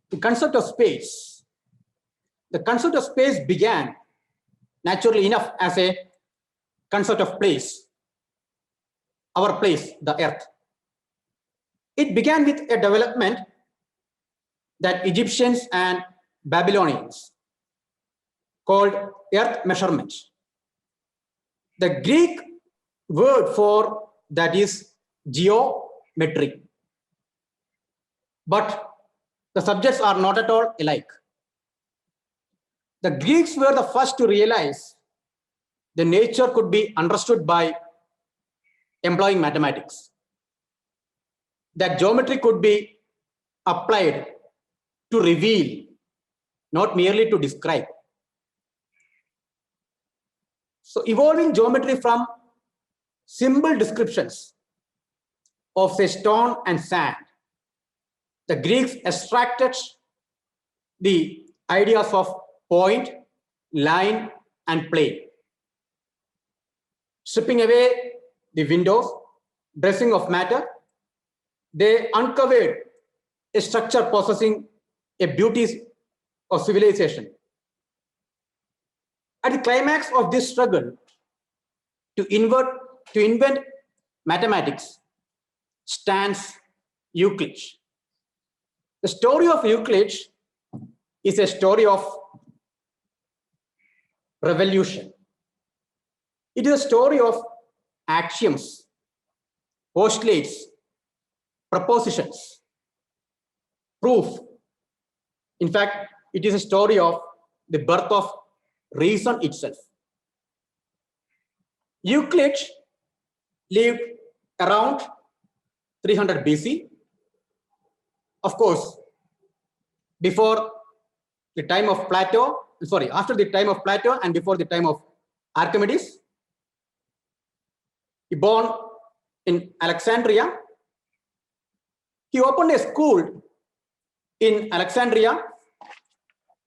the concept of space. The concept of space began naturally enough as a concept of place, our place, the earth. It began with a development that Egyptians and Babylonians called earth measurement. The Greek word for that is geometry. But the subjects are not at all alike. The Greeks were the first to realize the nature could be understood by employing mathematics. That geometry could be applied to reveal, not merely to describe. So evolving geometry from simple descriptions of say stone and sand, the Greeks extracted the ideas of point, line, and plane. Stripping away the windows, dressing of matter, they uncovered a structure possessing a beauty of civilization. At the climax of this struggle to invent mathematics stands Euclid. The story of Euclid is a story of revolution. It is a story of axioms, postulates, propositions, proof. In fact, it is a story of the birth of reason itself. Euclid lived around 300 BC. Of course, before the time of Plato, sorry, after the time of Plato and before the time of Archimedes. He born in Alexandria. He opened a school in Alexandria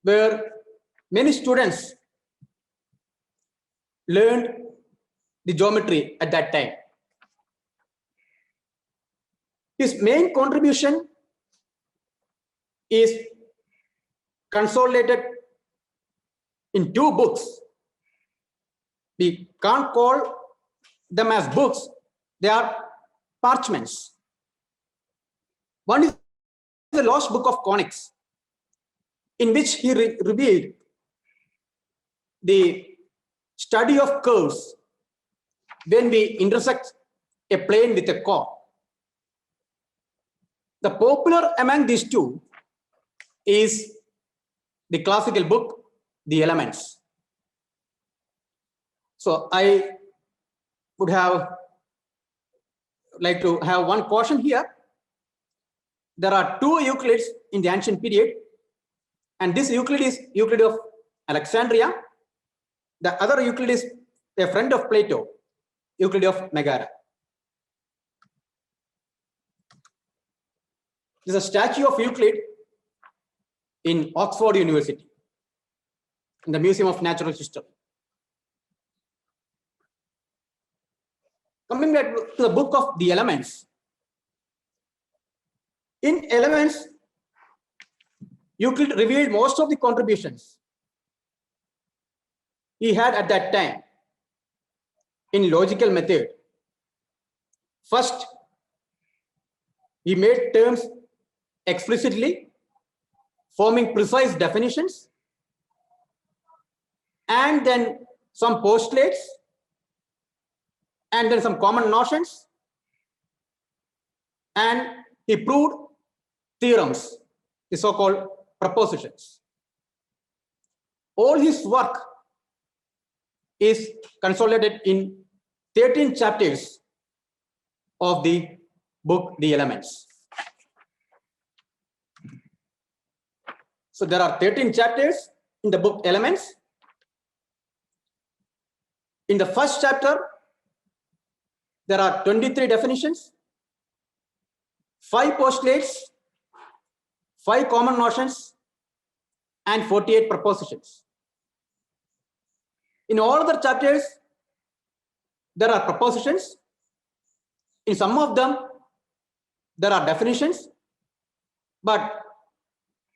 where many students learned the geometry at that time. His main contribution is consolidated in 2 books. We can't call them as books, they are parchments. One is the lost book of conics, in which he revealed the study of curves when we intersect a plane with a chord. The popular among these 2 is the classical book, The Elements. So I would have like to have one caution here. There are 2 Euclids in the ancient period, and this Euclid is Euclid of Alexandria. The other Euclid is a friend of Plato, Euclid of Megara. There is a statue of Euclid in Oxford University, in the Museum of Natural History. Coming back to the book of The Elements. In Elements, Euclid revealed most of the contributions he had at that time in logical method. First, he made terms explicitly, forming precise definitions, and then some postulates, and then some common notions, and he proved theorems, the so-called propositions. All his work is consolidated in 13 chapters of the book The Elements. So there are 13 chapters in the book Elements. In the first chapter, there are 23 definitions, 5 postulates, 5 common notions, and 48 propositions. In all other chapters, there are propositions. In some of them, there are definitions, but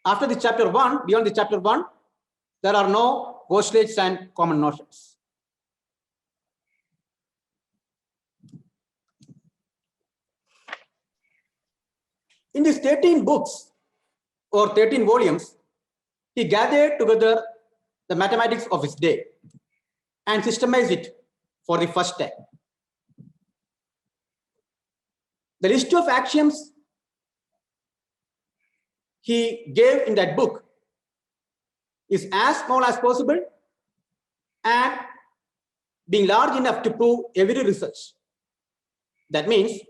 After the chapter 1, beyond the chapter 1, there are no postulates and common notions. In these 13 books or 13 volumes, he gathered together the mathematics of his day and systemized it for the first time. The list of axioms he gave in that book is as small as possible and being large enough to prove every result. That means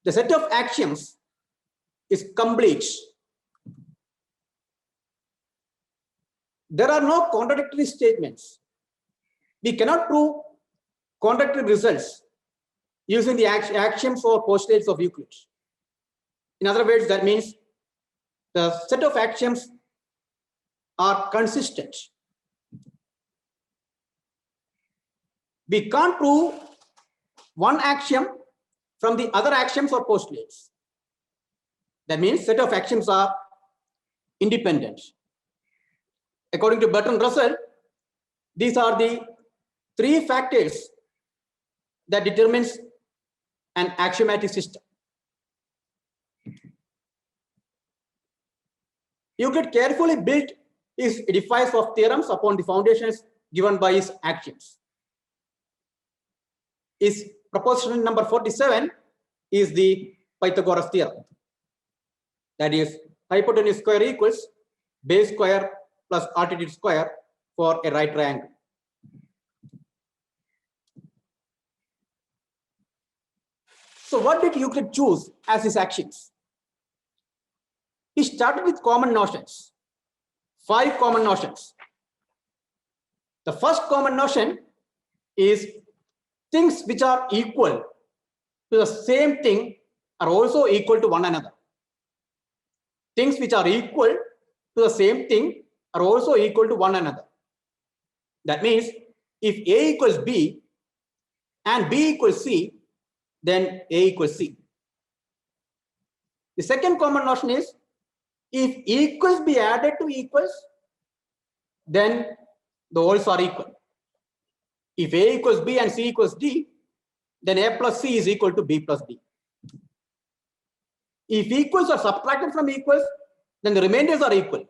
the set of axioms is complete. There are no contradictory statements. We cannot prove contradictory results using the axioms or postulates of Euclid. In other words, that means the set of axioms are consistent. We can't prove one axiom from the other axioms or postulates. That means set of axioms are independent. According to Bertrand Russell, these are the 3 factors that determines an axiomatic system. Euclid carefully built his edifice of theorems upon the foundations given by his axioms. His proposition number 47 is the Pythagoras theorem. That is, hypotenuse square equals base square plus altitude square for a right triangle. So what did Euclid choose as his axioms? He started with common notions, 5 common notions. The first common notion is things which are equal to the same thing are also equal to one another. Things which are equal to the same thing are also equal to one another. That means if A equals B and B equals C, then A equals C. The second common notion is if equals be added to equals, then the wholes are equal. If A equals B and C equals D, then A plus C is equal to B plus D. If equals are subtracted from equals, then the remainders are equal.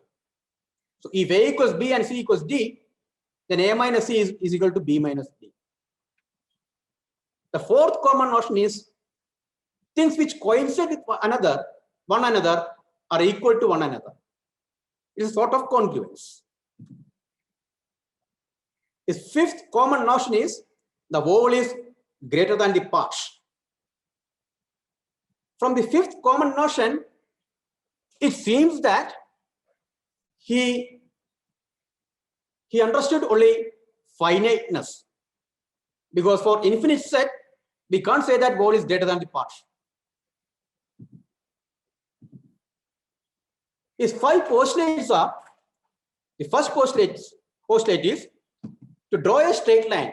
So if A equals B and C equals D, then A minus C is equal to B minus D. The fourth common notion is things which coincide with one another are equal to one another. It is a sort of congruence. His fifth common notion is the whole is greater than the part. From the fifth common notion, it seems that he understood only finiteness, because for infinite set we can't say that whole is greater than the part. His 5 postulates are: the first postulate is to draw a straight line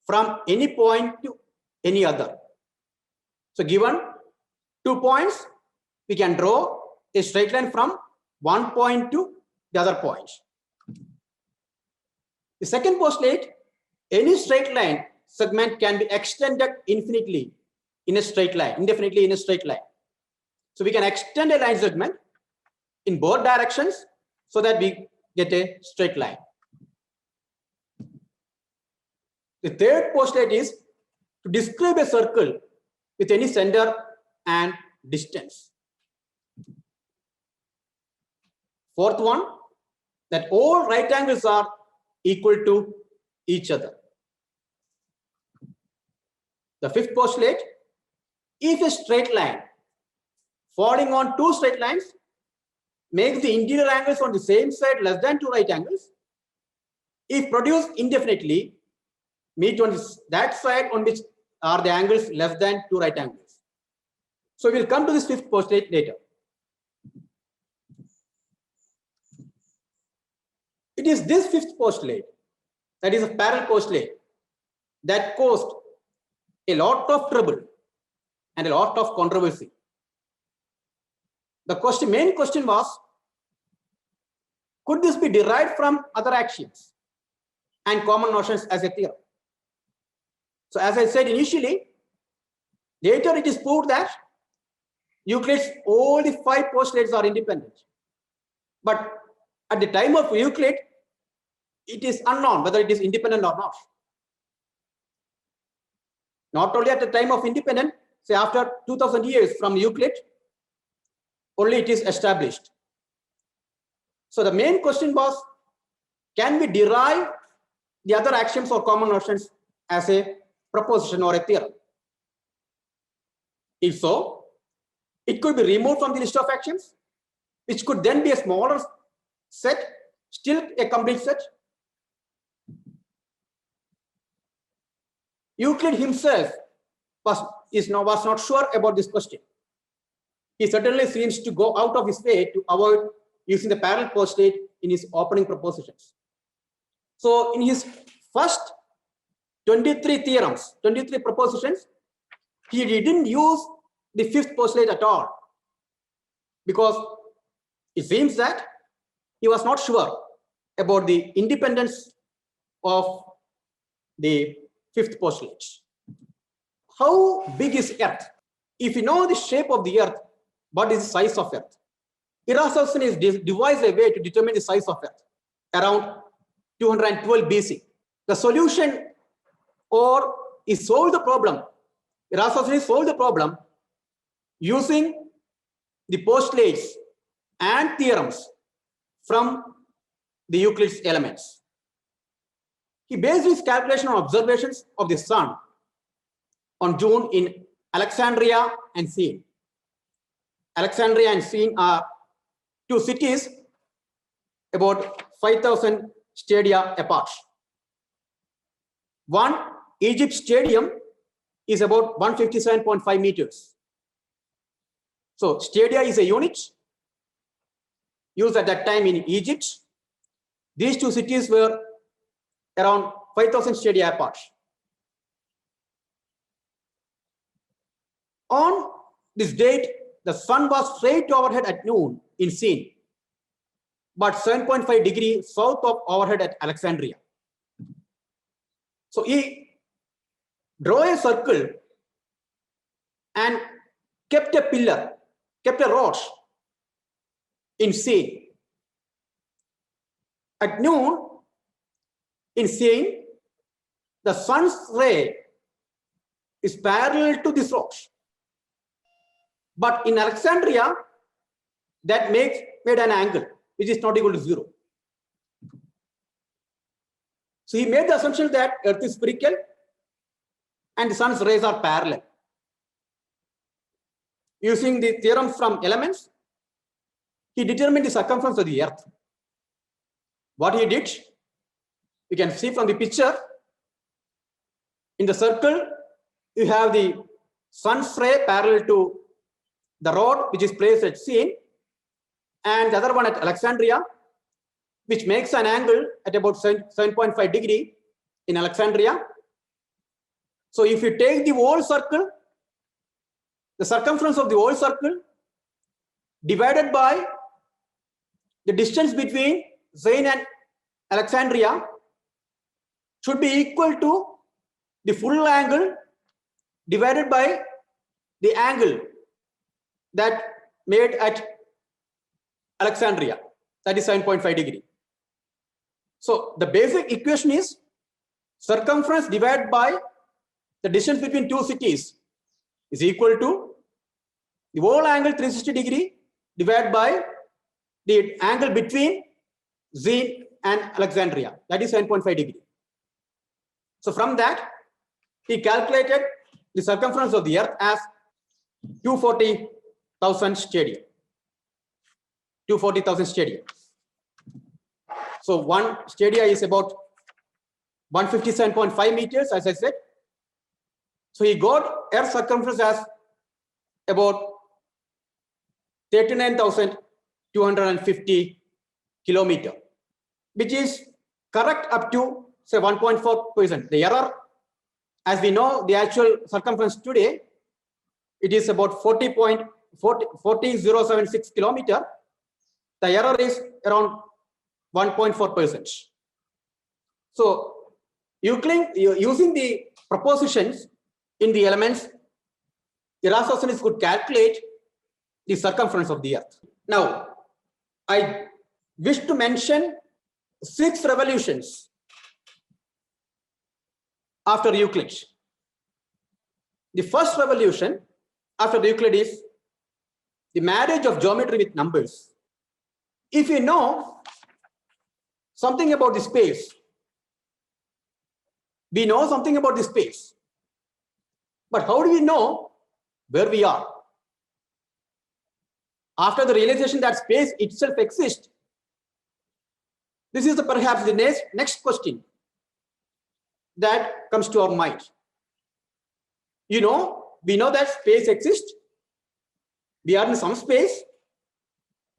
from any point to any other. So given 2 points, we can draw a straight line from one point to the other point. The second postulate: any straight line segment can be extended infinitely in a straight line, indefinitely in a straight line. So we can extend a line segment in both directions so that we get a straight line. The third postulate is to describe a circle with any center and distance. Fourth one, that all right angles are equal to each other. The fifth postulate: if a straight line falling on 2 straight lines makes the interior angles on the same side less than 2 right angles, if produced indefinitely, meet on that side on which are the angles less than 2 right angles. So we'll come to this fifth postulate later. It is this fifth postulate, that is a parallel postulate, that caused a lot of trouble and a lot of controversy. The main question was Could this be derived from other axioms and common notions as a theorem? So as I said initially, later it is proved that Euclid's all the 5 postulates are independent. But at the time of Euclid, it is unknown whether it is independent or not. Not only at the time of independence, say after 2000 years from Euclid, only it is established. So the main question was, can we derive the other axioms or common notions as a proposition or a theorem? If so, it could be removed from the list of axioms, which could then be a smaller set, still a complete set. Euclid himself was not sure about this question. He certainly seems to go out of his way to avoid using the parallel postulate in his opening propositions. So in his first 23 theorems, 23 propositions, he didn't use the 5th postulate at all, because it seems that he was not sure about the independence of the 5th postulate. How big is Earth? If you know the shape of the Earth, what is the size of Earth? Eratosthenes devised a way to determine the size of Earth around 212 BC. The solution is solve the problem. Eratosthenes solved the problem using the postulates and theorems from the Euclid's elements. He based his calculation on observations of the sun on June in Alexandria and Syene. Alexandria and Syene are 2 cities about 5,000 stadia apart. One, Egypt Stadium, is about 157.5 meters. So stadia is a unit used at that time in Egypt. These 2 cities were around 5,000 stadia apart. On this date, the sun was straight overhead at noon in Syene, but 7.5 degrees south of overhead at Alexandria. So he drew a circle and kept a pillar, kept a rod in Syene. At noon in Syene, the sun's ray is parallel to this rod. But in Alexandria, that made an angle which is not equal to 0. So he made the assumption that Earth is spherical and the sun's rays are parallel. Using the theorems from elements, he determined the circumference of the Earth. What he did, you can see from the picture. In the circle, you have the sun's ray parallel to the rod which is placed at Syene, and the other one at Alexandria, which makes an angle at about 7.5 degree in Alexandria. So if you take the whole circle, the circumference of the whole circle divided by the distance between Syene and Alexandria should be equal to the full angle divided by the angle that made at Alexandria, that is 7.5 degree. So the basic equation is circumference divided by the distance between 2 cities is equal to the whole angle 360 degree divided by the angle between Syene and Alexandria, that is 7.5 degree. So from that, he calculated the circumference of the Earth as 240,000 stadia. 240,000 stadia. So 1 stadia is about 157.5 meters, as I said. So he got Earth circumference as about 39,250 kilometers, which is correct up to say 1.4%. The error, as we know, the actual circumference today, it is about 40,076 kilometers. The error is around 1.4%. So using the propositions in the elements, Eratosthenes could calculate the circumference of the earth. Now, I wish to mention 6 revolutions after Euclid. The first revolution after Euclid is the marriage of geometry with numbers. If you know something about the space, we know something about the space, but how do we know where we are? After the realization that space itself exists, this is perhaps the next question that comes to our mind. We know that space exists. We are in some space,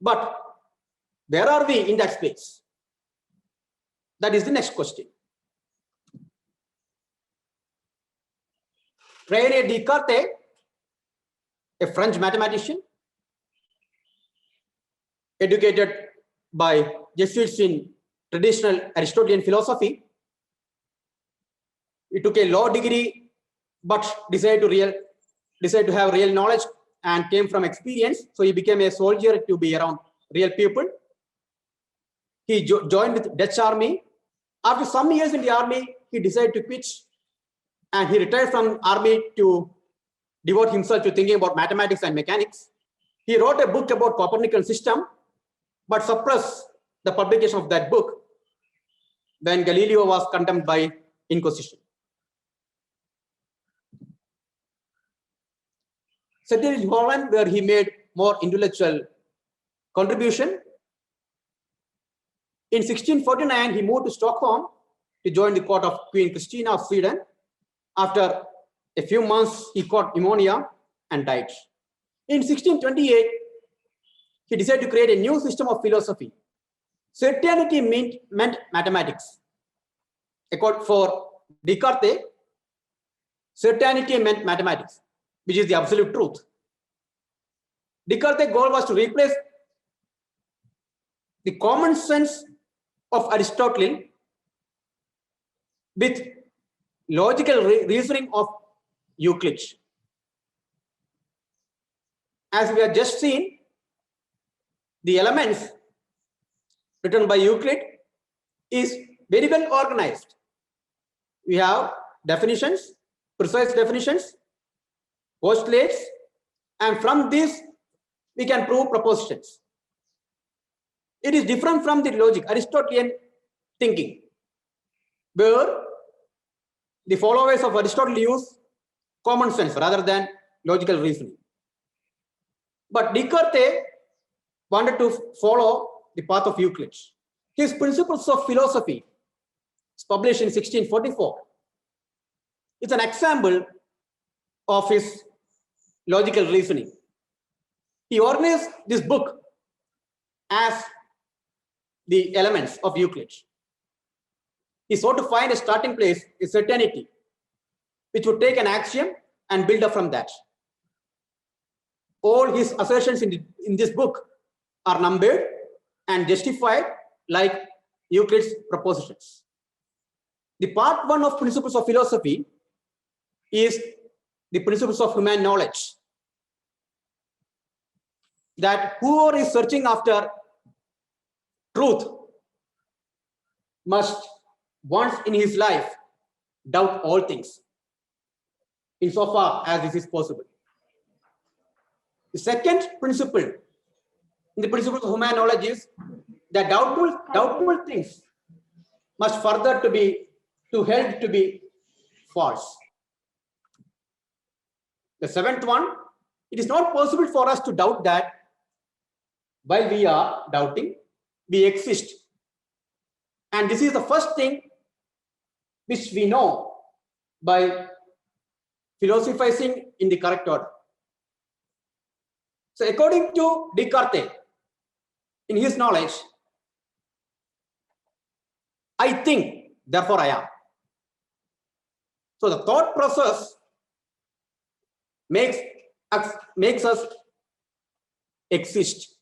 but where are we in that space? That is the next question. René Descartes, a French mathematician, educated by Jesuits in traditional Aristotelian philosophy. He took a law degree, but decided to have real knowledge and came from experience. So he became a soldier to be around real people. He joined with Dutch army. After some years in the army, he decided to quit, and he retired from army to devote himself to thinking about mathematics and mechanics. He wrote a book about Copernican system, but suppressed the publication of that book when Galileo was condemned by Inquisition. Settled in Holland, where he made more intellectual contribution. In 1649, he moved to Stockholm to join the court of Queen Christina of Sweden. After a few months, he caught pneumonia and died. In 1628, he decided to create a new system of philosophy. Certainty meant mathematics. According for Descartes, certainty meant mathematics, which is the absolute truth. Descartes' goal was to replace the common sense of Aristotle with logical reasoning of Euclid. As we have just seen, the elements written by Euclid is very well organized. We have definitions, precise definitions, postulates, and from this we can prove propositions. It is different from the logic, Aristotelian thinking, where the followers of Aristotle use common sense rather than logical reasoning. But Descartes wanted to follow the path of Euclid. His Principles of Philosophy, published in 1644, is an example of his logical reasoning. He organized this book as the elements of Euclid. He sought to find a starting place, a certainty, which would take an axiom and build up from that. All his assertions in this book are numbered and justified like Euclid's propositions. The part 1 of Principles of Philosophy is the principles of human knowledge. That whoever is searching after truth must once in his life doubt all things, insofar as this is possible. The second principle in the principles of human knowledge is that doubtful things must further to held to be false. The seventh one, it is not possible for us to doubt that while we are doubting, we exist. And this is the first thing which we know by philosophizing in the correct order. So according to Descartes, in his knowledge, I think, therefore I am. So the thought process makes us exist.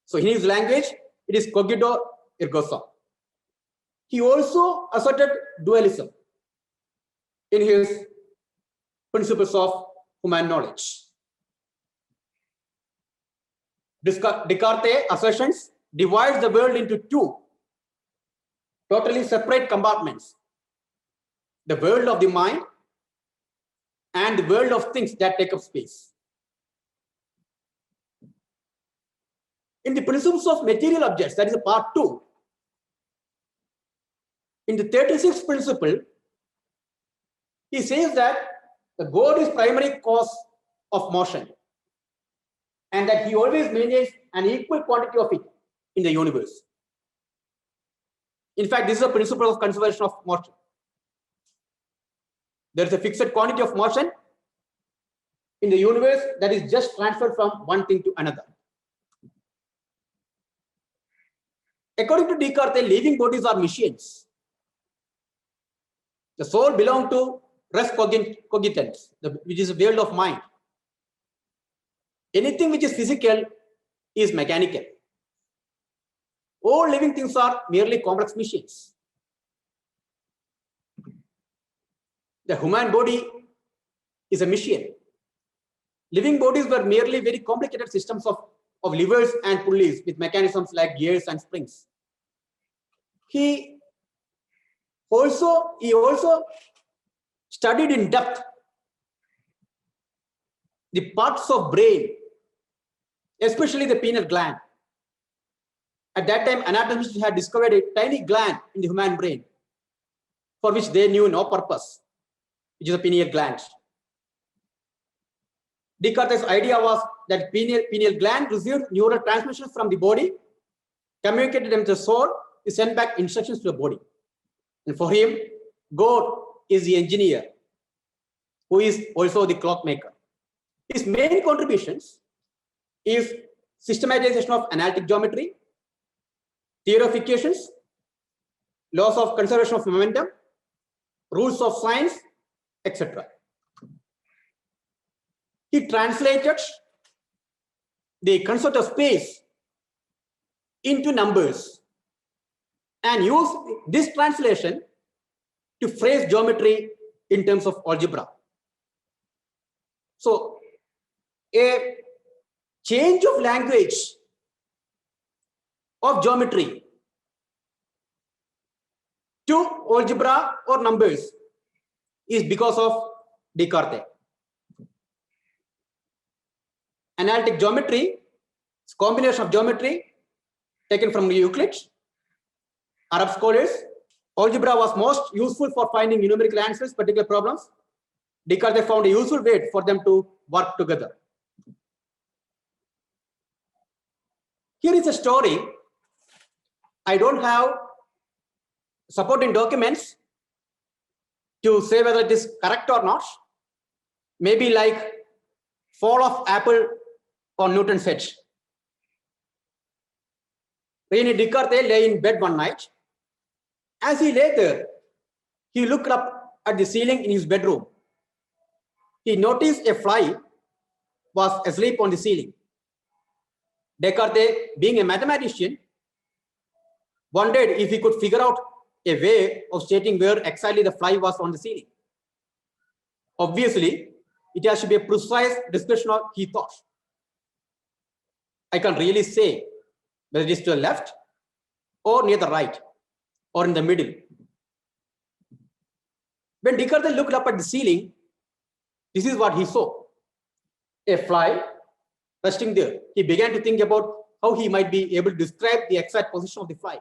So in his language, it is cogito ergo sum. He also asserted dualism in his principles of human knowledge. Descartes' assertions divides the world into two totally separate compartments: the world of the mind and the world of things that take up space. In the principles of material objects, that is a part 2, in the 36th principle, he says that the God is primary cause of motion and that he always maintains an equal quantity of it in the universe. In fact, this is a principle of conservation of motion. There is a fixed quantity of motion in the universe that is just transferred from one thing to another. According to Descartes, living bodies are machines. The soul belongs to res cogitans, which is a world of mind. Anything which is physical is mechanical. All living things are merely complex machines. The human body is a machine. Living bodies were merely very complicated systems of levers and pulleys with mechanisms like gears and springs. He also studied in depth the parts of brain, especially the pineal gland. At that time, anatomists had discovered a tiny gland in the human brain for which they knew no purpose, which is the pineal gland. Descartes' idea was that pineal gland received neural transmissions from the body, communicated them to the soul, to send back instructions to the body. And for him, God is the engineer, who is also the clockmaker. His main contributions is systematization of analytic geometry, theory of equations, laws of conservation of momentum, rules of science, etc. He translated the concept of space into numbers and used this translation to phrase geometry in terms of algebra. So, a change of language of geometry to algebra or numbers is because of Descartes. Analytic geometry is a combination of geometry taken from Euclid. Arab scholars, algebra was most useful for finding numerical answers, particular problems. Descartes found a useful way for them to work together. Here is a story. I don't have supporting documents to say whether it is correct or not. Maybe like fall of apple on Newton's head. René Descartes lay in bed one night. As he lay there, he looked up at the ceiling in his bedroom. He noticed a fly was asleep on the ceiling. Descartes, being a mathematician, wondered if he could figure out a way of stating where exactly the fly was on the ceiling. Obviously, it has to be a precise description of he thought. I can't really say whether it is to the left or near the right or in the middle. When Descartes looked up at the ceiling, this is what he saw: a fly resting there. He began to think about how he might be able to describe the exact position of the fly.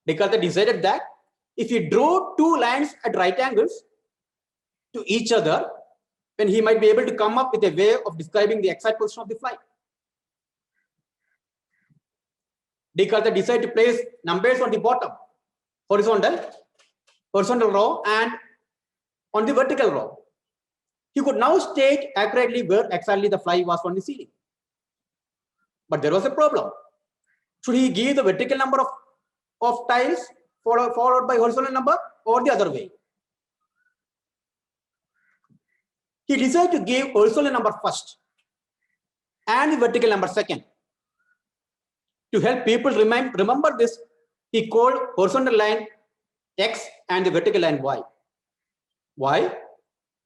Descartes decided that if he drew two lines at right angles to each other, then he might be able to come up with a way of describing the exact position of the fly. Descartes decided to place numbers on the bottom, horizontal row, and on the vertical row. He could now state accurately where exactly the fly was on the ceiling. But there was a problem. Should he give the vertical number of tiles followed by horizontal number, or the other way? He decided to give horizontal number first and the vertical number second. To help people remember this, he called horizontal line X and the vertical line Y. Why?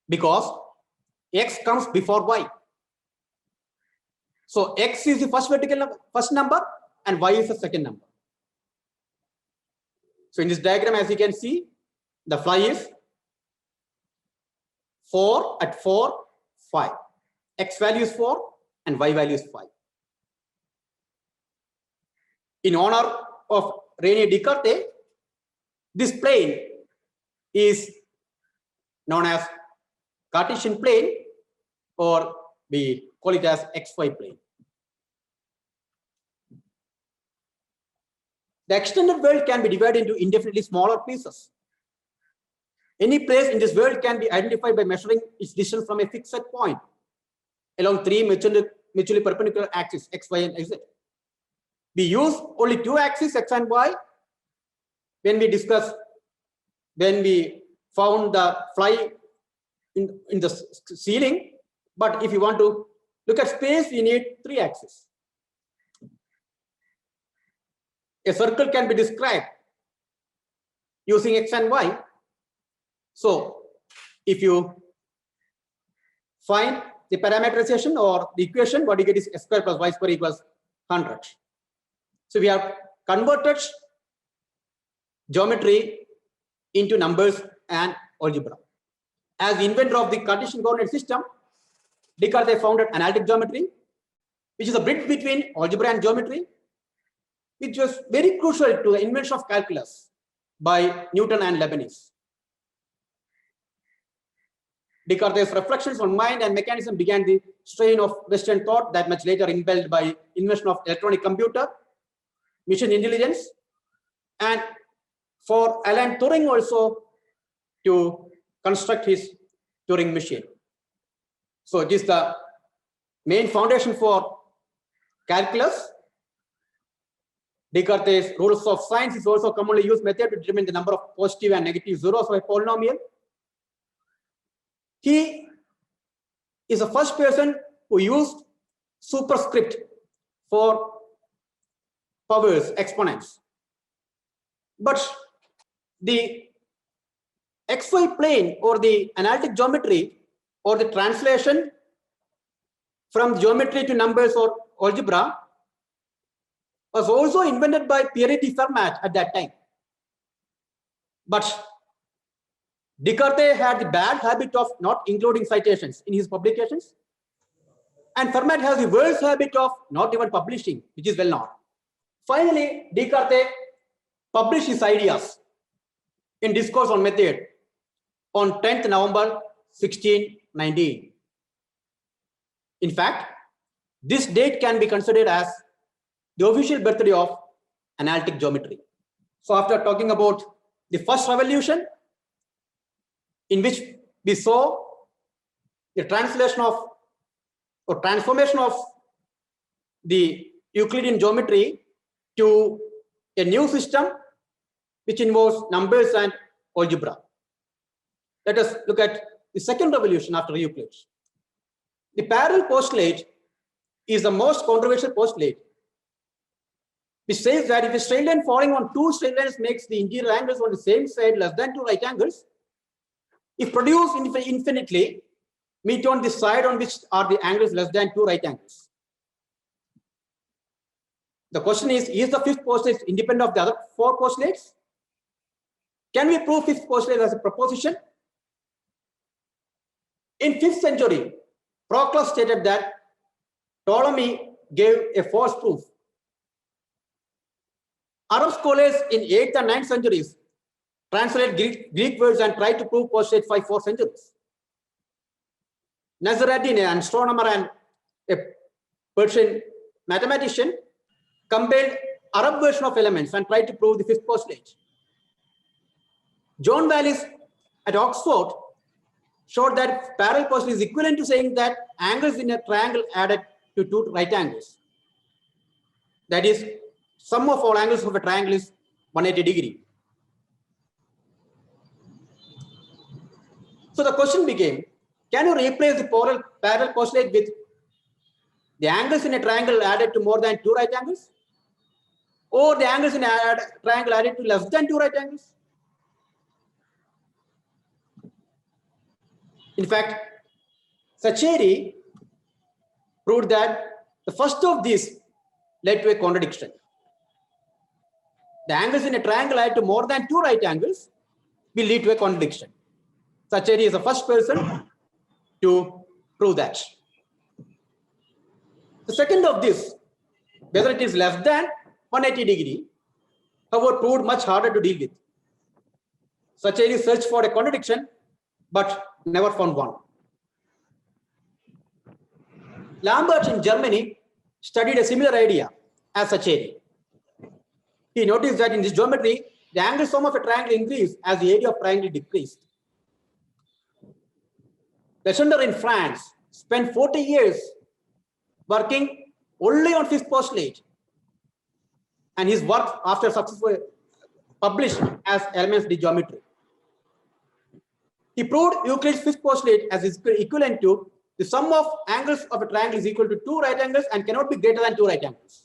Because X comes before Y. So X is the first number and Y is the second number. So in this diagram, as you can see, the fly is 4 at 4, 5. X value is 4 and Y value is 5. In honor of René Descartes, this plane is known as Cartesian plane, or we call it as XY plane. The extended world can be divided into indefinitely smaller pieces. Any place in this world can be identified by measuring its distance from a fixed point along three mutually perpendicular axes, X, Y, and Z. We use only two axes, X and Y, when we found the fly in the ceiling. But if you want to look at space, we need three axes. A circle can be described using X and Y. So if you find the parameterization or the equation, what you get is S square plus Y square equals 100. So we have converted geometry into numbers and algebra. As the inventor of the Cartesian coordinate system, Descartes founded analytic geometry, which is a bridge between algebra and geometry, which was very crucial to the invention of calculus by Newton and Leibniz. Descartes' reflections on mind and mechanism began the strain of Western thought that much later impelled by invention of electronic computer, machine intelligence, and for Alan Turing also to construct his Turing machine. So it is the main foundation for calculus. Descartes' rules of science is also commonly used method to determine the number of positive and negative zeros of a polynomial. He is the first person who used superscript for powers, exponents. But the XY plane, or the analytic geometry, or the translation from geometry to numbers or algebra, was also invented by Pierre de Fermat at that time. But Descartes had the bad habit of not including citations in his publications, and Fermat has the worst habit of not even publishing, which is well known. Finally, Descartes published his ideas in Discourse on Method on 10th November 1619. In fact, this date can be considered as the official birthday of analytic geometry. So after talking about the first revolution, in which we saw the translation of or transformation of the Euclidean geometry to a new system which involves numbers and algebra. Let us look at the second revolution after Euclid. The parallel postulate is the most controversial postulate, which says that if a straight line falling on two straight lines makes the interior angles on the same side less than two right angles, if produced infinitely, meet on the side on which are the angles less than two right angles. The question is the fifth postulate independent of the other four postulates? Can we prove fifth postulate as a proposition? In 5th century, Proclus stated that Ptolemy gave a false proof. Arab scholars in 8th and 9th centuries translate Greek words and try to prove postulate 4 centuries. Nasruddin, an astronomer and a Persian mathematician, compiled Arab version of elements and tried to prove the fifth postulate. John Wallis at Oxford showed that parallel postulate is equivalent to saying that angles in a triangle added to two right angles. That is, sum of all angles of a triangle is 180 degrees. So the question became, can you replace the parallel postulate with the angles in a triangle added to more than two right angles? or the angles in a triangle added to less than 2 right angles? In fact, Sacheri proved that the first of these led to a contradiction. The angles in a triangle added to more than 2 right angles will lead to a contradiction. Sacheri is the first person to prove that. The second of this, whether it is less than 180 degree, however, proved much harder to deal with. Sacheri searched for a contradiction, but never found one. Lambert in Germany studied a similar idea as Sacheri. He noticed that in this geometry, the angle sum of a triangle increased as the area of triangle decreased. Legendre in France spent 40 years working only on fifth postulate, and his work after successfully published as Elements de Geometry. He proved Euclid's fifth postulate as is equivalent to the sum of angles of a triangle is equal to 2 right angles and cannot be greater than 2 right angles.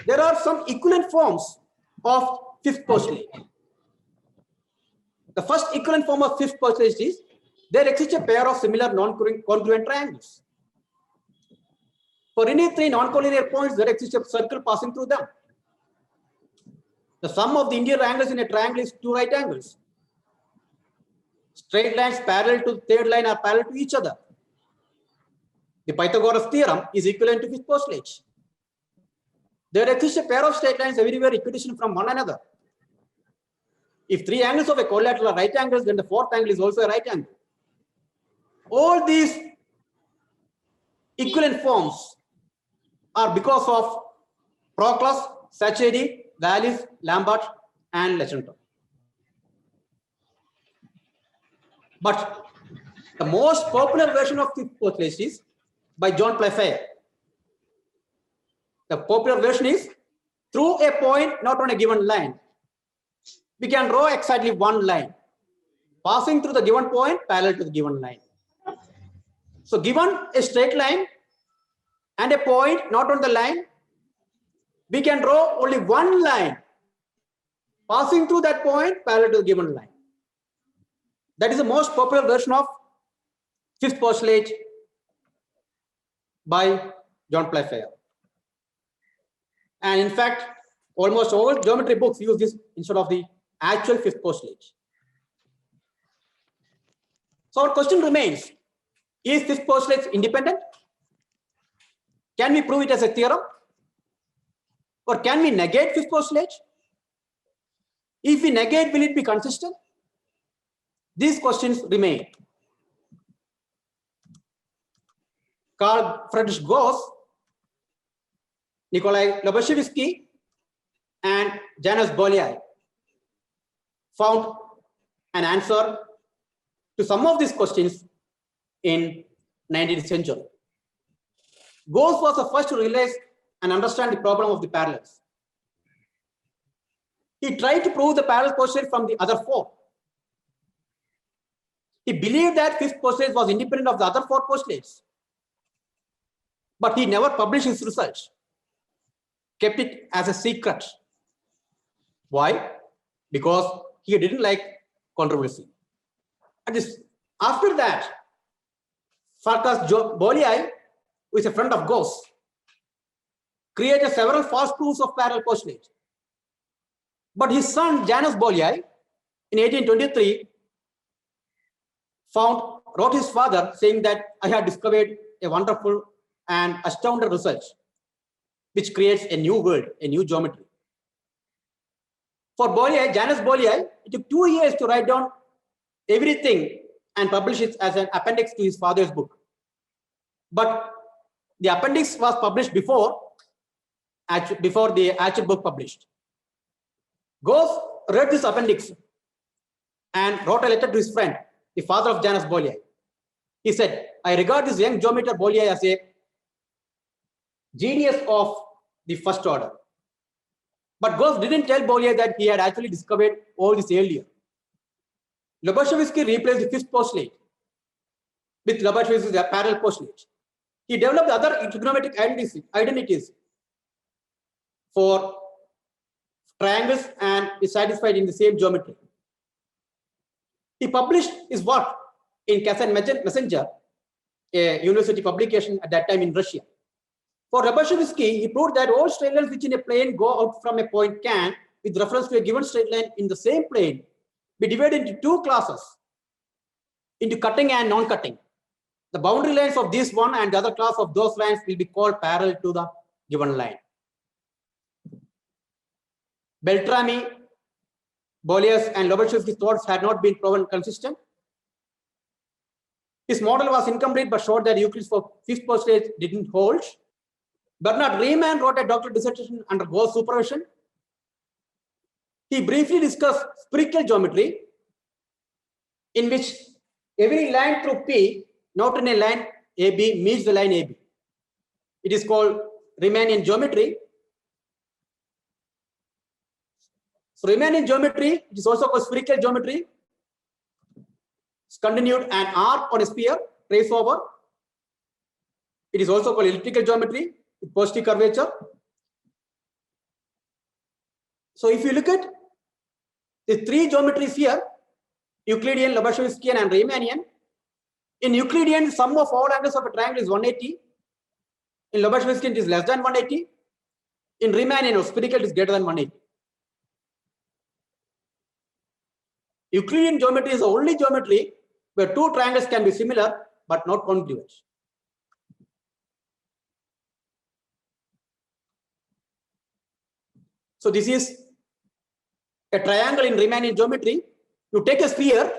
There are some equivalent forms of fifth postulate. The first equivalent form of fifth postulate is there exists a pair of similar non-congruent triangles. For any 3 non-collinear points, there exists a circle passing through them. The sum of the interior angles in a triangle is 2 right angles. Straight lines parallel to the third line are parallel to each other. The Pythagoras theorem is equivalent to fifth postulate. There exists a pair of straight lines everywhere equidistant from one another. If 3 angles of a quadrilateral are right angles, then the fourth angle is also a right angle. All these equivalent forms are because of Proclus, Sacheri, Wallis, Lambert, and Legendre. But the most popular version of fifth postulate is by John Playfair. The popular version is through a point not on a given line, we can draw exactly one line passing through the given point parallel to the given line. So given a straight line and a point not on the line, we can draw only one line passing through that point parallel to the given line. That is the most popular version of fifth postulate by John Playfair. And in fact, almost all geometry books use this instead of the actual fifth postulate. So our question remains, is fifth postulate independent? Can we prove it as a theorem? Or can we negate fifth postulate? If we negate, will it be consistent? These questions remain. Carl Friedrich Gauss, Nikolai Lobachevsky, and Janusz Bolyai found an answer to some of these questions in 19th century. Gauss was the first to realize and understand the problem of the parallels. He tried to prove the parallel postulate from the other 4. He believed that fifth postulate was independent of the other 4 postulates, but he never published his research, kept it as a secret. Why? Because he didn't like controversy. And after that, Farkas Bolyai, who is a friend of Gauss, created several false proofs of parallel postulate. But his son Janusz Bolyai in 1823 wrote his father saying that I had discovered a wonderful and astounding research which creates a new world, a new geometry. For Bolyai, Janusz Bolyai, it took 2 years to write down everything and publish it as an appendix to his father's book. But the appendix was published before the actual book published. Gauss read this appendix and wrote a letter to his friend, the father of Janusz Bolyai. He said, I regard this young geometer Bolyai as a genius of the first order. But Gauss didn't tell Bolyai that he had actually discovered all this earlier. Lobachevsky replaced the fifth postulate with Lobachevsky's parallel postulate. He developed other trigonometric identities for triangles and is satisfied in the same geometry. He published his work in Kazan Messenger, a university publication at that time in Russia. For Lobachevsky, he proved that all straight lines which in a plane go out from a point can, with reference to a given straight line in the same plane, be divided into two classes, into cutting and non-cutting. The boundary lines of this one and the other class of those lines will be called parallel to the given line. Beltrami, Bolyai, and Lobachevsky's thoughts had not been proven consistent. His model was incomplete but showed that Euclid's fifth postulate didn't hold. Bernard Riemann wrote a doctoral dissertation under Gauss supervision. He briefly discussed spherical geometry, in which every line through P, not in a line AB, meets the line AB. It is called Riemannian geometry. So Riemannian geometry, it is also called spherical geometry. It's continued an arc on a sphere, trace over. It is also called elliptical geometry with positive curvature. So if you look at the three geometries here, Euclidean, Lobachevskian, and Riemannian. In Euclidean, sum of all angles of a triangle is 180. In Lobachevskian, it is less than 180. In Riemannian or spherical, it is greater than 180. Euclidean geometry is the only geometry where two triangles can be similar but not congruent. So this is a triangle in Riemannian geometry. You take a sphere.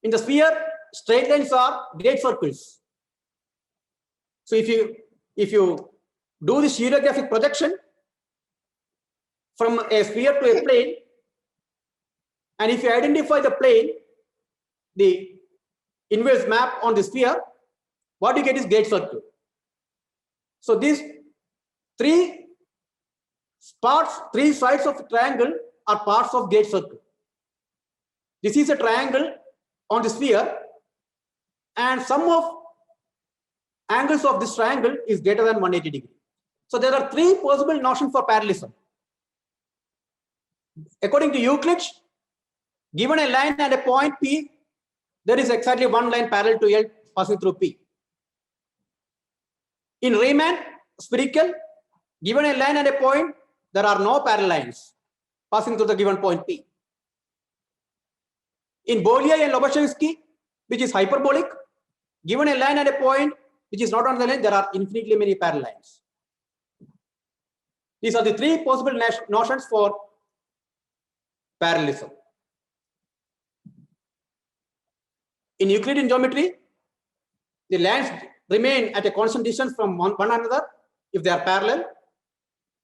In the sphere, straight lines are great circles. So if you do the stereographic projection from a sphere to a plane, and if you identify the plane, the inverse map on the sphere, what you get is great circle. So these three sides of the triangle are parts of great circle. This is a triangle on the sphere, and sum of angles of this triangle is greater than 180 degrees. So there are three possible notions for parallelism. According to Euclid, given a line and a point P, there is exactly one line parallel to L passing through P. In Riemann, spherical, given a line and a point, there are no parallel lines passing through the given point P. In Bolyai and Lobachevsky, which is hyperbolic, given a line and a point which is not on the line, there are infinitely many parallel lines. These are the three possible notions for parallelism. In Euclidean geometry, the lines remain at a constant distance from one another if they are parallel.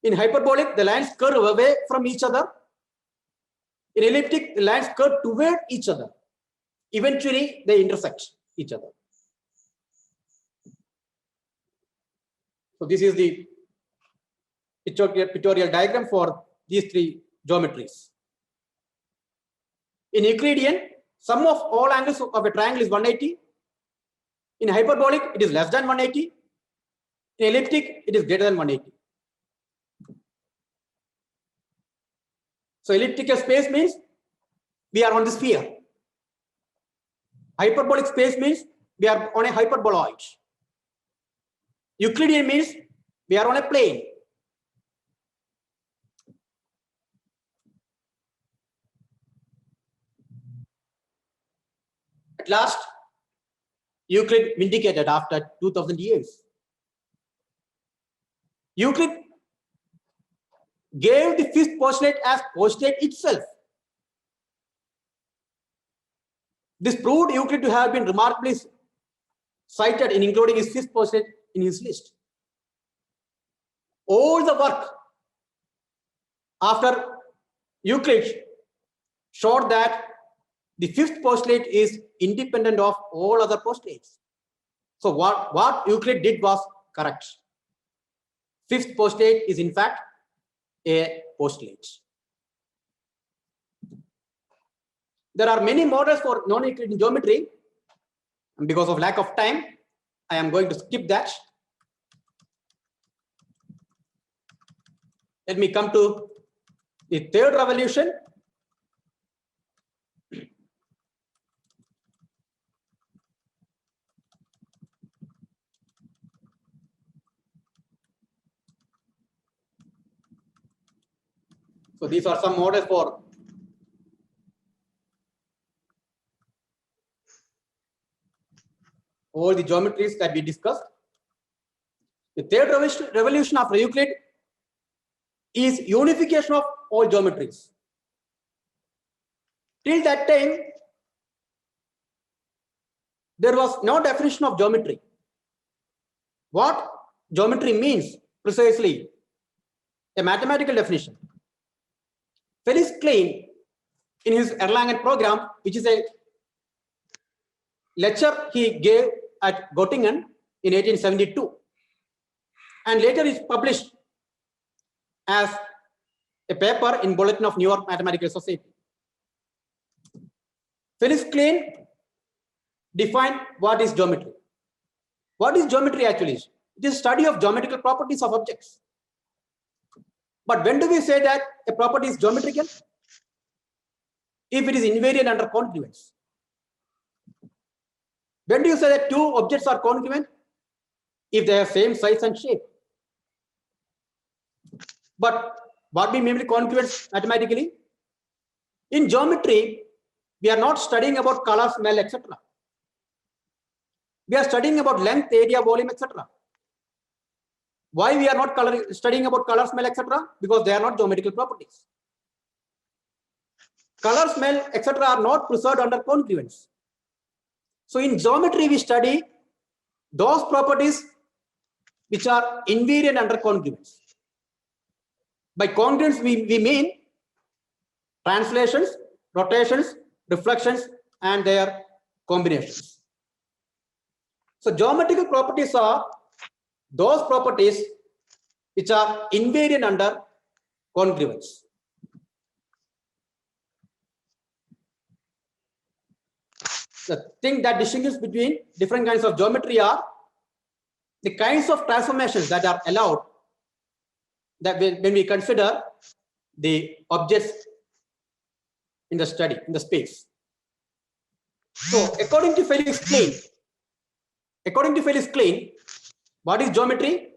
In hyperbolic, the lines curve away from each other. In elliptic, the lines curve toward each other. Eventually, they intersect each other. So this is the pictorial diagram for these three geometries. In Euclidean, sum of all angles of a triangle is 180. In hyperbolic, it is less than 180. In elliptic, it is greater than 180. So elliptical space means we are on the sphere. Hyperbolic space means we are on a hyperboloid. Euclidean means we are on a plane. At last, Euclid vindicated after 2000 years. Euclid gave the fifth postulate as postulate itself. This proved Euclid to have been remarkably cited in including his fifth postulate in his list. All the work after Euclid showed that the fifth postulate is independent of all other postulates. So what Euclid did was correct. Fifth postulate is in fact a postulate. There are many models for non-Euclidean geometry, and because of lack of time, I am going to skip that. Let me come to the third revolution. So these are some models for all the geometries that we discussed. The third revolution after Euclid is unification of all geometries. Till that time, there was no definition of geometry. What geometry means precisely? A mathematical definition. Felix Klein, in his Erlangen program, which is a lecture he gave at Göttingen in 1872, and later is published as a paper in Bulletin of New York Mathematical Society. Felix Klein defined what is geometry. What is geometry actually? It is study of geometrical properties of objects. But when do we say that a property is geometrical? If it is invariant under congruence. When do you say that two objects are congruent? If they have same size and shape. But what we mean by congruence mathematically? In geometry, we are not studying about color, smell, etc. We are studying about length, area, volume, etc. Why we are not studying about color, smell, etc.? Because they are not geometrical properties. Color, smell, etc. are not preserved under congruence. So in geometry, we study those properties which are invariant under congruence. By congruence, we mean translations, rotations, reflections, and their combinations. So geometrical properties are those properties which are invariant under congruence. The thing that distinguishes between different kinds of geometry are the kinds of transformations that are allowed that when we consider the objects in the study, in the space. So according to Felix Klein, what is geometry?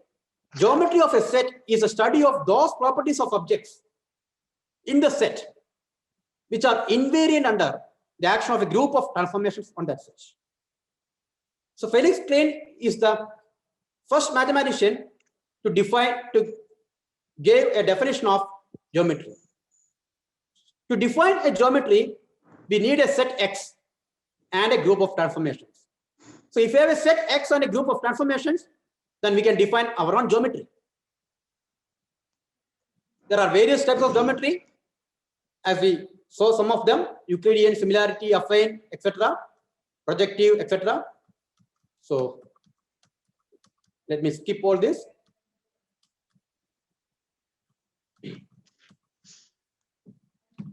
Geometry of a set is a study of those properties of objects in the set which are invariant under the action of a group of transformations on that set. So Felix Klein is the first mathematician to give a definition of geometry. To define a geometry, we need a set X and a group of transformations. So if we have a set X and a group of transformations, then we can define our own geometry. There are various types of geometry, as we saw some of them: Euclidean, similarity, affine, etc., projective, etc. So let me skip all this.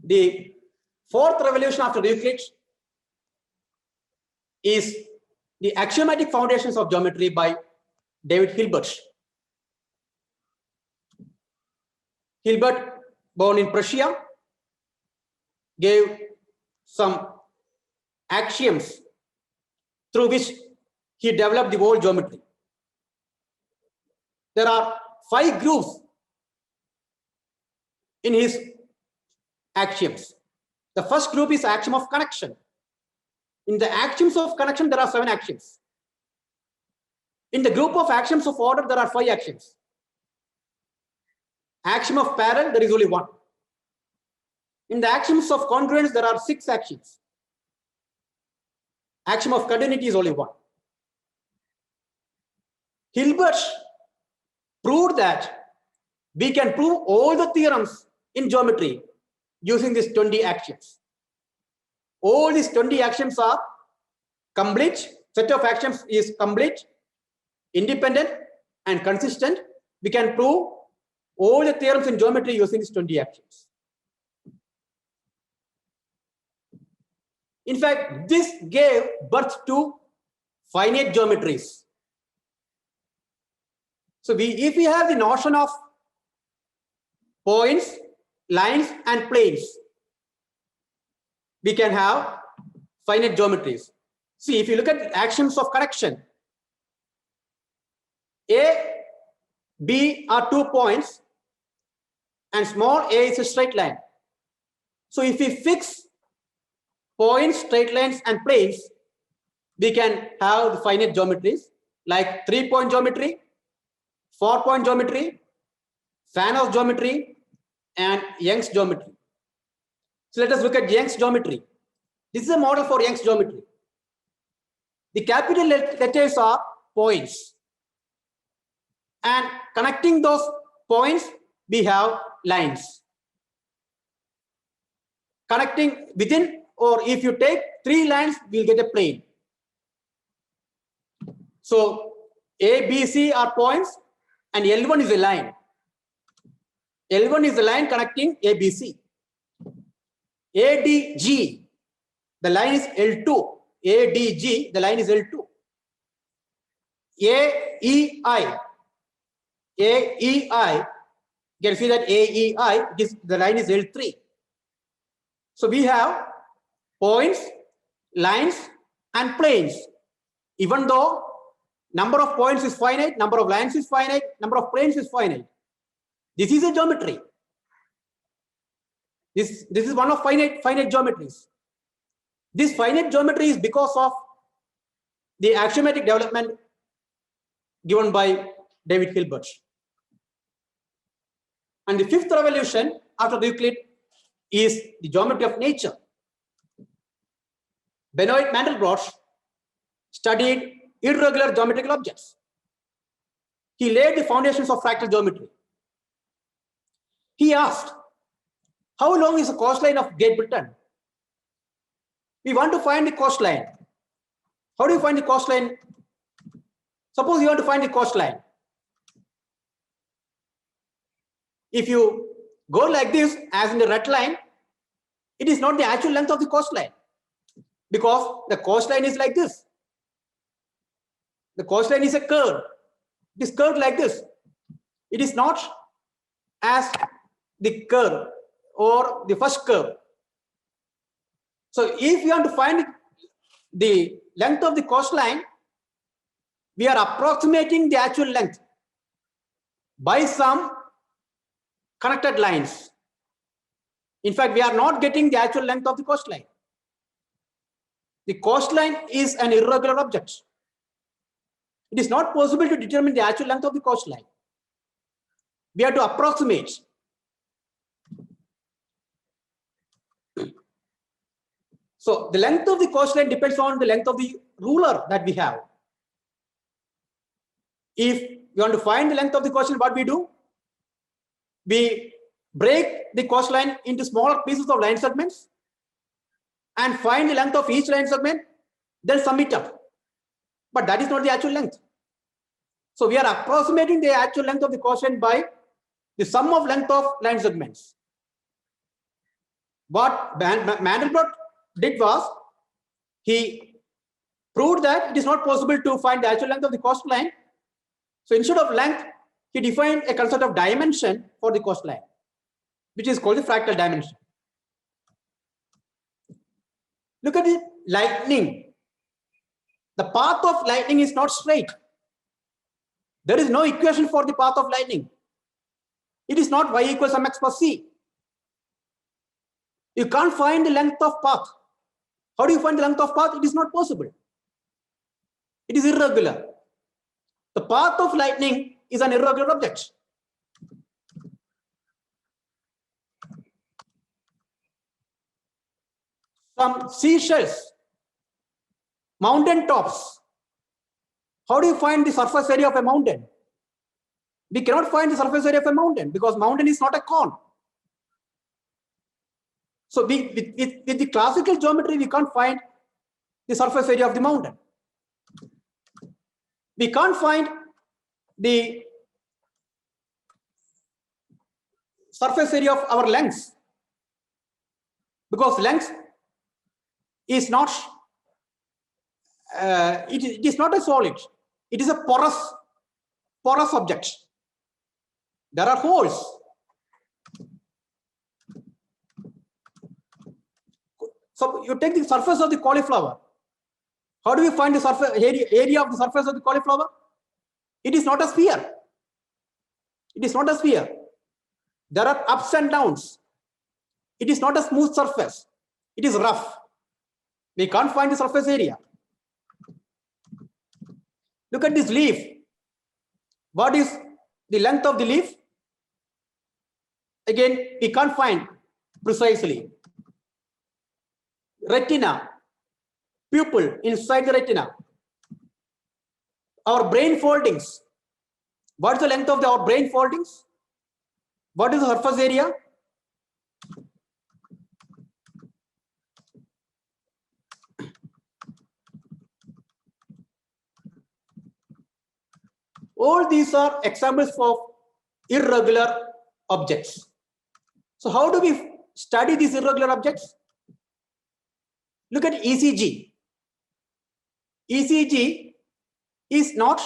The fourth revolution after Euclid is the axiomatic foundations of geometry by David Hilbert. Hilbert, born in Prussia, gave some axioms through which he developed the whole geometry. There are 5 groups in his axioms. The first group is axiom of connection. In the axioms of connection, there are 7 axioms. In the group of axioms of order, there are 5 axioms. Axiom of parallel, there is only 1. In the axioms of congruence, there are 6 axioms. Axiom of continuity is only 1. Hilbert proved that we can prove all the theorems in geometry using these 20 axioms. All these 20 axioms are complete. Set of axioms is complete, independent, and consistent. We can prove all the theorems in geometry using these 20 axioms. In fact, this gave birth to finite geometries. So if we have the notion of points, lines, and planes, we can have finite geometries. See, if you look at actions of connection, A, B are 2 points, and small a is a straight line. So if we fix points, straight lines, and planes, we can have the finite geometries like 3-point geometry, 4-point geometry, Fanoff geometry, and Young's geometry. So let us look at Young's geometry. This is a model for Young's geometry. The capital letters are points, and connecting those points, we have lines. Connecting within, or if you take 3 lines, we'll get a plane. So A, B, C are points, and L1 is a line. L1 is the line connecting A, B, C. A, D, G, the line is L2. A, D, G, the line is L2. A, E, I. A, E, I. You can see that A, E, I, the line is L3. So we have points, lines, and planes. Even though number of points is finite, number of lines is finite, number of planes is finite. This is a geometry. This is one of finite geometries. This finite geometry is because of the axiomatic development given by David Hilbert. And the 5th revolution after Euclid is the geometry of nature. Benoit Mandelbrot studied irregular geometrical objects. He laid the foundations of fractal geometry. He asked, how long is the coastline of Great Britain? We want to find the coastline. How do you find the coastline? Suppose you want to find the coastline. If you go like this, as in the red line, it is not the actual length of the coastline, because the coastline is like this. The coastline is a curve. It is curved like this. It is not as the curve or the first curve. So if you want to find the length of the coastline, we are approximating the actual length by some connected lines. In fact, we are not getting the actual length of the coastline. The coastline is an irregular object. It is not possible to determine the actual length of the coastline. We have to approximate. So the length of the coastline depends on the length of the ruler that we have. If you want to find the length of the coastline, what we do? We break the coastline into smaller pieces of line segments and find the length of each line segment, then sum it up. But that is not the actual length. So we are approximating the actual length of the coastline by the sum of length of line segments. What Mandelbrot did was, he proved that it is not possible to find the actual length of the coastline. So instead of length, he defined a concept of dimension for the coastline, which is called the fractal dimension. Look at the lightning. The path of lightning is not straight. There is no equation for the path of lightning. It is not y equals mx plus c. You can't find the length of path. How do you find the length of path? It is not possible. It is irregular. The path of lightning is an irregular object. Some seashells, mountain tops. How do you find the surface area of a mountain? We cannot find the surface area of a mountain because mountain is not a cone. So with the classical geometry, we can't find the surface area of the mountain. We can't find the surface area of our length, because length is not it is not a solid. It is a porous object. There are holes. So you take the surface of the cauliflower. How do we find the surface area of the surface of the cauliflower? It is not a sphere. It is not a sphere. There are ups and downs. It is not a smooth surface. It is rough. We can't find the surface area. Look at this leaf. What is the length of the leaf? Again, we can't find precisely. Retina, pupil inside the retina. Our brain foldings. What is the length of our brain foldings? What is the surface area? All these are examples of irregular objects. So how do we study these irregular objects? Look at ECG. ECG is not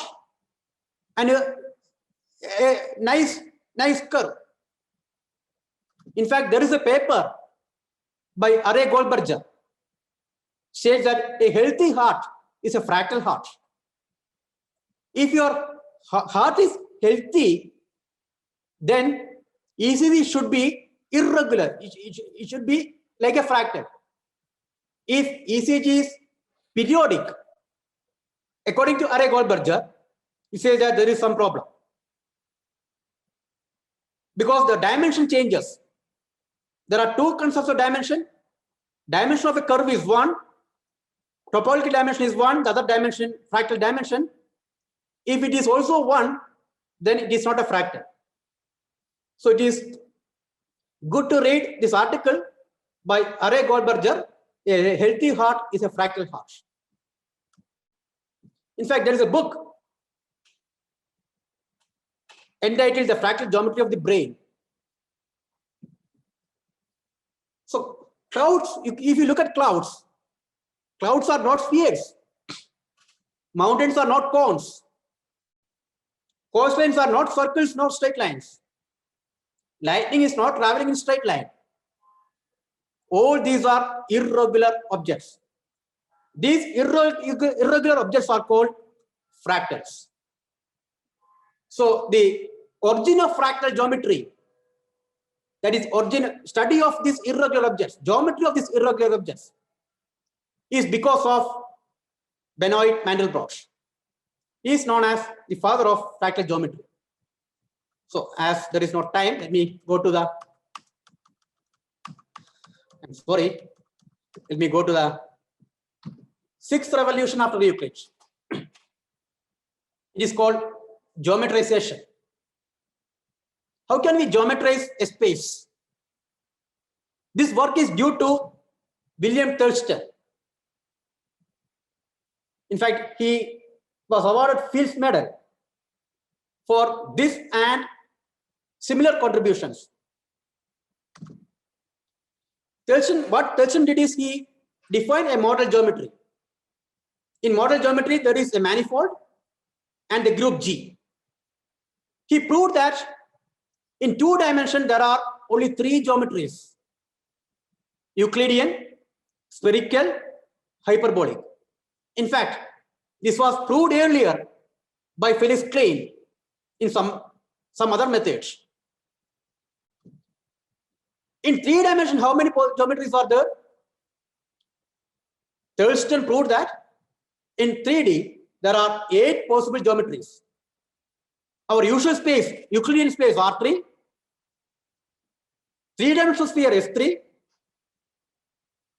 a nice curve. In fact, there is a paper by Aray Goldberger says that a healthy heart is a fractal heart. If your heart is healthy, then ECG should be irregular. It should be like a fractal. If ECG is periodic, according to Aray Goldberger, he says that there is some problem. Because the dimension changes. There are two concepts of dimension. Dimension of a curve is one. Topological dimension is one. The other dimension, fractal dimension. If it is also one, then it is not a fractal. So it is good to read this article by Aray Goldberger. A healthy heart is a fractal heart. In fact, there is a book entitled The Fractal Geometry of the Brain. So clouds, if you look at clouds, clouds are not spheres. Mountains are not cones. Coastlines are not circles, nor straight lines. Lightning is not traveling in straight line. All these are irregular objects. These irregular objects are called fractals. So the origin of fractal geometry, that is study of these irregular objects, geometry of these irregular objects, is because of Benoit Mandelbrot. He is known as the father of fractal geometry. So as there is no time, let me go to the, I'm sorry, let me go to the sixth revolution after Euclid. It is called geometrization. How can we geometrize a space? This work is due to William Thurston. In fact, he was awarded Fields Medal for this and similar contributions. What Thurston did is he defined a model geometry. In model geometry, there is a manifold and a group G. He proved that in 2 dimensions, there are only 3 geometries: Euclidean, spherical, hyperbolic. In fact, this was proved earlier by Felix Klein in some other methods. In 3 dimensions, how many geometries are there? Thurston proved that in 3D, there are 8 possible geometries. Our usual space, Euclidean space, R3, 3-dimensional sphere, S3,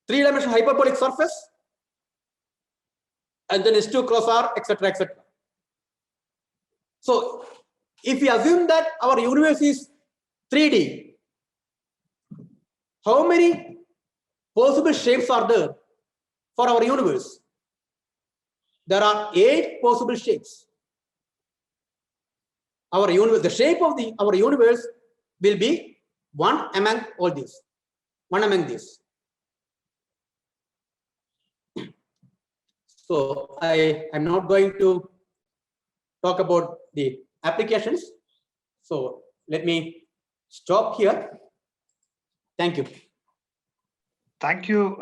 3-dimensional hyperbolic surface, and then S2 cross R, etc., etc. So, if we assume that our universe is 3D, how many possible shapes are there for our universe? There are 8 possible shapes. Our universe, the shape of our universe will be one among all these. One among these. So I am not going to talk about the applications. So let me stop here. Thank you. Thank you,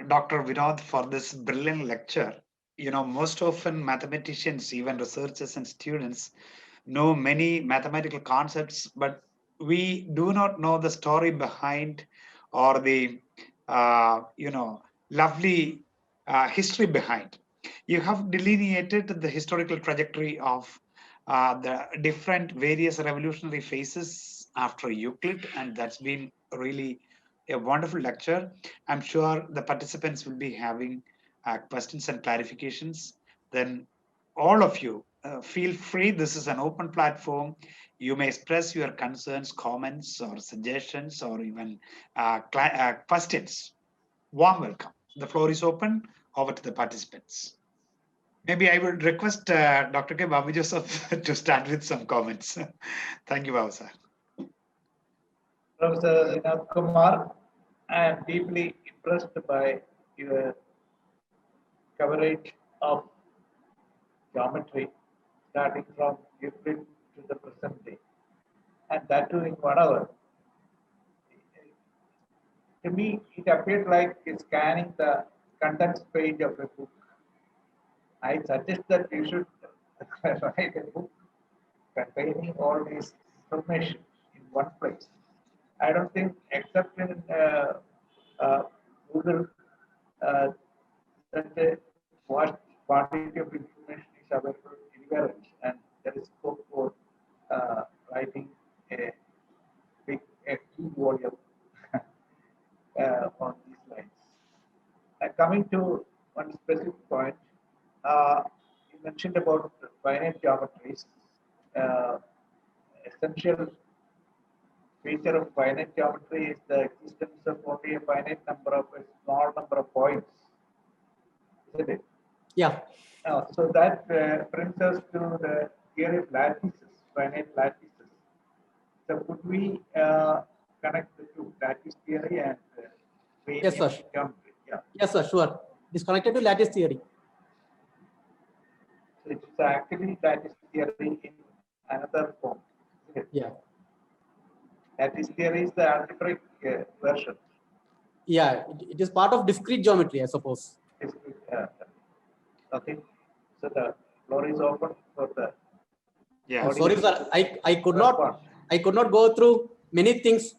Dr. Vinod, for this brilliant lecture. You know, most often mathematicians, even researchers and students, know many mathematical concepts, but we do not know the story behind or the, lovely history behind. You have delineated the historical trajectory of the different various revolutionary phases after Euclid, and that's been really a wonderful lecture. I'm sure the participants will be having questions and clarifications. Then all of you feel free. This is an open platform. You may express your concerns, comments, or suggestions, or even questions. Warm welcome. The floor is open. Over to the participants. Maybe I would request Dr. K. Babu Joseph to start with some comments. Thank you, Babu sir. Professor Srinath Kumar, I am deeply impressed by your coverage of geometry, starting from Euclid to the present day, and that too in 1 hour. To me, it appeared like scanning the contents page of a book. I suggest that you should write a book containing all this information in one place. I don't think, except in Google, such a vast quantity of information is available anywhere else, and there is scope for writing a huge volume on these lines. Coming to one specific point, you mentioned about finite geometries. Essential feature of finite geometry is the existence of only a finite number of a small number of points, isn't it? Yeah. So that brings us to the theory of lattices, finite lattices. So could we connect the two, lattice theory and Yes, sir. geometry? Yeah. Yes, sir. Sure. It is connected to lattice theory. So it is actually lattice theory in another form. Yeah. Lattice theory is the algebraic version. Yeah, it is part of discrete geometry, I suppose. Okay. So the floor is open for the. Yeah. Sorry, sir. I could not go through many things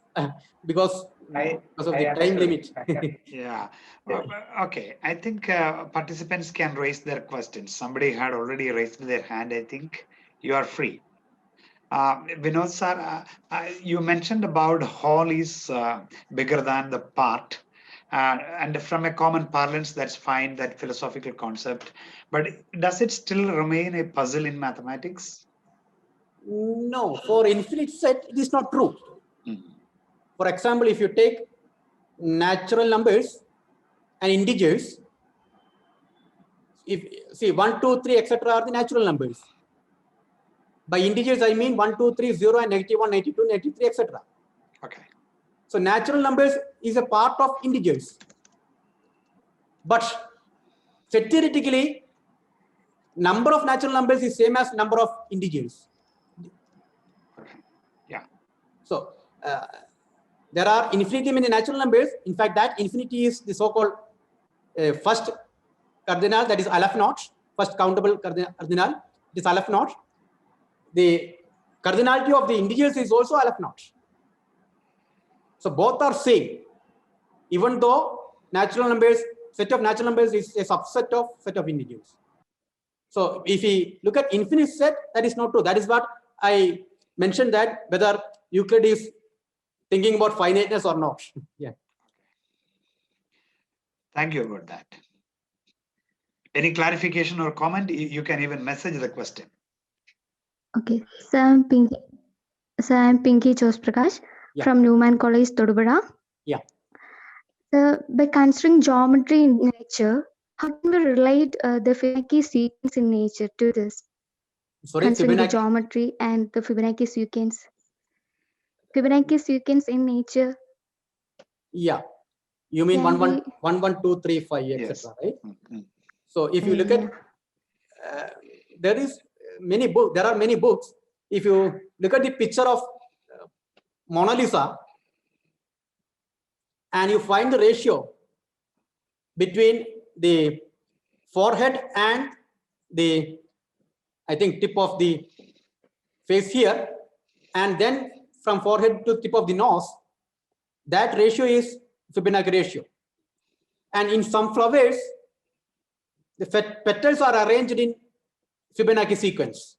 because of the time limit. Yeah. Okay. I think participants can raise their questions. Somebody had already raised their hand. I think you are free. Vinod sir, you mentioned about whole is bigger than the part. And from a common parlance, that's fine, that philosophical concept. But does it still remain a puzzle in mathematics? No, for infinite set, it is not true. Mm-hmm. For example, if you take natural numbers and integers, if see 1, 2, 3, etc. are the natural numbers. By integers, I mean 1, 2, 3, 0, and -1, -2, -3, etc. Okay. So natural numbers is a part of integers. But theoretically, number of natural numbers is same as number of integers. Yeah. So there are infinitely many natural numbers. In fact, that infinity is the so-called first cardinal, that is Aleph naught, first countable cardinal, it is Aleph naught. The cardinality of the integers is also Aleph naught. So both are same, even though natural numbers, set of natural numbers is a subset of set of integers. So if we look at infinite set, that is not true. That is what I mentioned, that whether Euclid is thinking about finiteness or not. Yeah. Thank you about that. Any clarification or comment? You can even message the question. Okay, so I'm Pinky Jose Prakash from Newman College, Todupuzha. Yeah. So by considering geometry in nature, how can we relate the Fibonacci sequence in nature to this? Sorry, considering the geometry and the Fibonacci sequence. Fibonacci sequence in nature. Yeah. You mean 1, 1, 1, 1, 2, 3, 5, etc. Yes. Right? Mm-hmm. So if you look at, there are many books. If you look at the picture of Mona Lisa and you find the ratio between the forehead and the, I think, tip of the face here, and then from forehead to tip of the nose, that ratio is Fibonacci ratio. And in some flowers, the petals are arranged in Fibonacci sequence.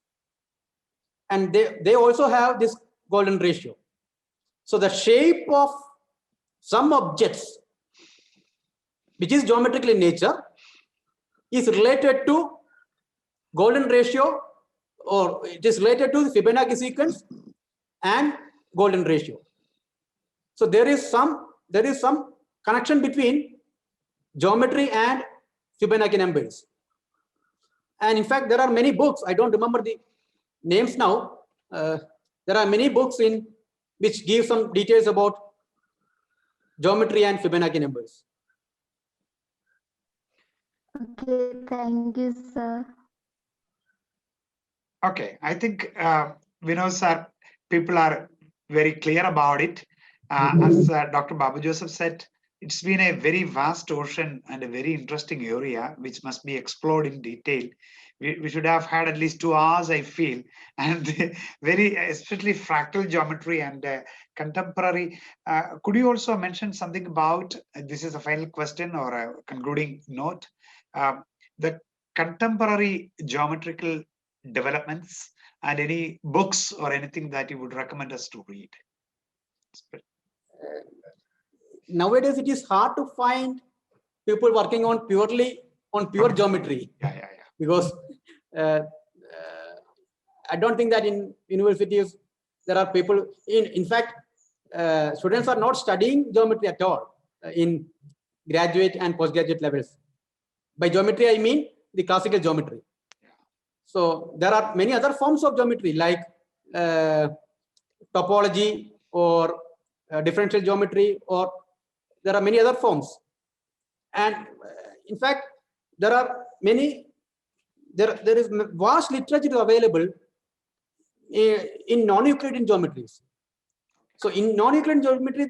And they also have this golden ratio. So the shape of some objects, which is geometrical in nature, is related to golden ratio, or it is related to the Fibonacci sequence and golden ratio. So there is some connection between geometry and Fibonacci numbers. And in fact, there are many books, I don't remember the names now. There are many books in which give some details about geometry and Fibonacci numbers. Okay, thank you, sir. Okay, I think Vinod sir, people are very clear about it. As Dr. Babu Joseph said, it's been a very vast ocean and a very interesting area which must be explored in detail. We should have had at least 2 hours, I feel, and especially fractal geometry and contemporary. Could you also mention something about, this is a final question or a concluding note, the contemporary geometrical developments and any books or anything that you would recommend us to read? Nowadays, it is hard to find people working on pure geometry. Yeah. Because I don't think that in universities there are people. In fact, students are not studying geometry at all in graduate and postgraduate levels. By geometry, I mean the classical geometry. So there are many other forms of geometry like topology or differential geometry, or there are many other forms. And in fact, there are many. There is vast literature available in non-Euclidean geometries. So in non-Euclidean geometry,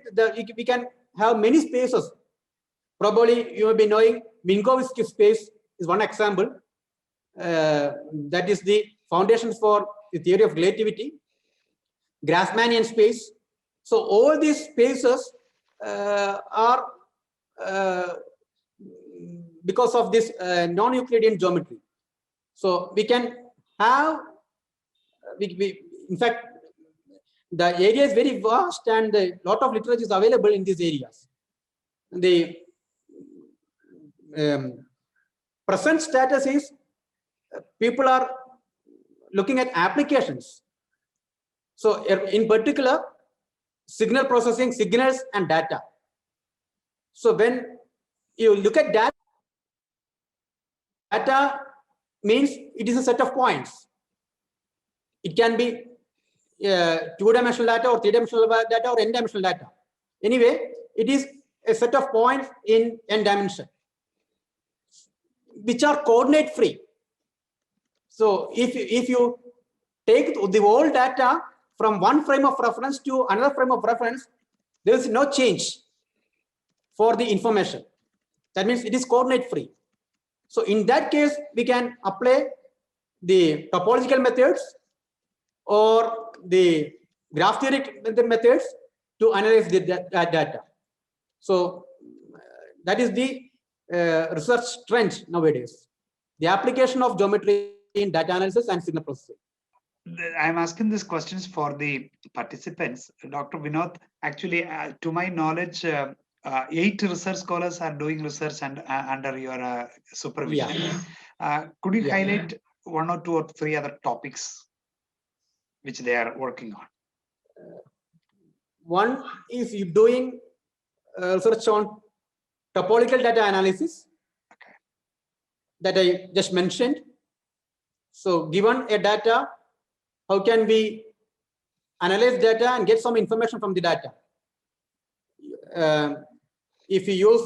we can have many spaces. Probably you may be knowing Minkowski space is one example. That is the foundations for the theory of relativity. Grassmannian space. So all these spaces are because of this non-Euclidean geometry. So we can have, in fact, the area is very vast and a lot of literature is available in these areas. The present status is people are looking at applications. So in particular, signal processing, signals and data. So when you look at data means it is a set of points. It can be 2-dimensional data or 3-dimensional data or n-dimensional data. Anyway, it is a set of points in n dimension, which are coordinate free. So if you take the whole data from one frame of reference to another frame of reference, there is no change for the information. That means it is coordinate free. So in that case, we can apply the topological methods or the graph theoretic methods to analyze the data. So that is the research trend nowadays. The application of geometry in data analysis and signal processing. I'm asking these questions for the participants. Dr. Vinod, actually, to my knowledge, 8 research scholars are doing research and under your supervision. Yeah. Could you highlight 1 or 2 or 3 other topics which they are working on? One is you doing research on topological data analysis that I just mentioned. So given a data, how can we analyze data and get some information from the data? If you use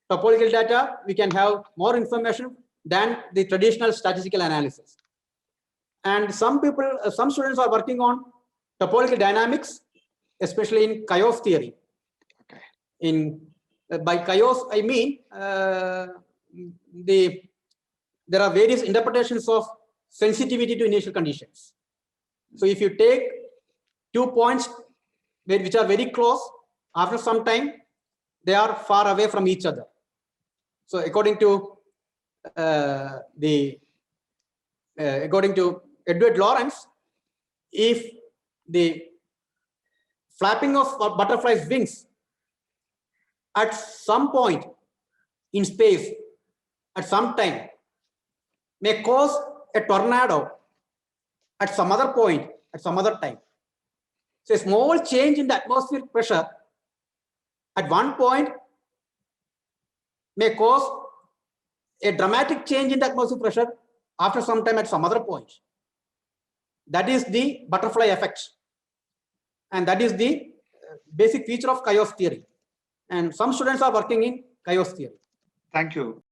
topological data, we can have more information than the traditional statistical analysis. And some students are working on topological dynamics, especially in chaos theory. Okay. In By chaos, I mean there are various interpretations of sensitivity to initial conditions. So if you take 2 points which are very close, after some time, they are far away from each other. So according to Edward Lorenz, if the flapping of a butterfly's wings at some point in space at some time may cause a tornado at some other point at some other time. So a small change in the atmospheric pressure at one point may cause a dramatic change in the atmospheric pressure after some time at some other point. That is the butterfly effect. And that is the basic feature of chaos theory. And some students are working in chaos theory. Thank you.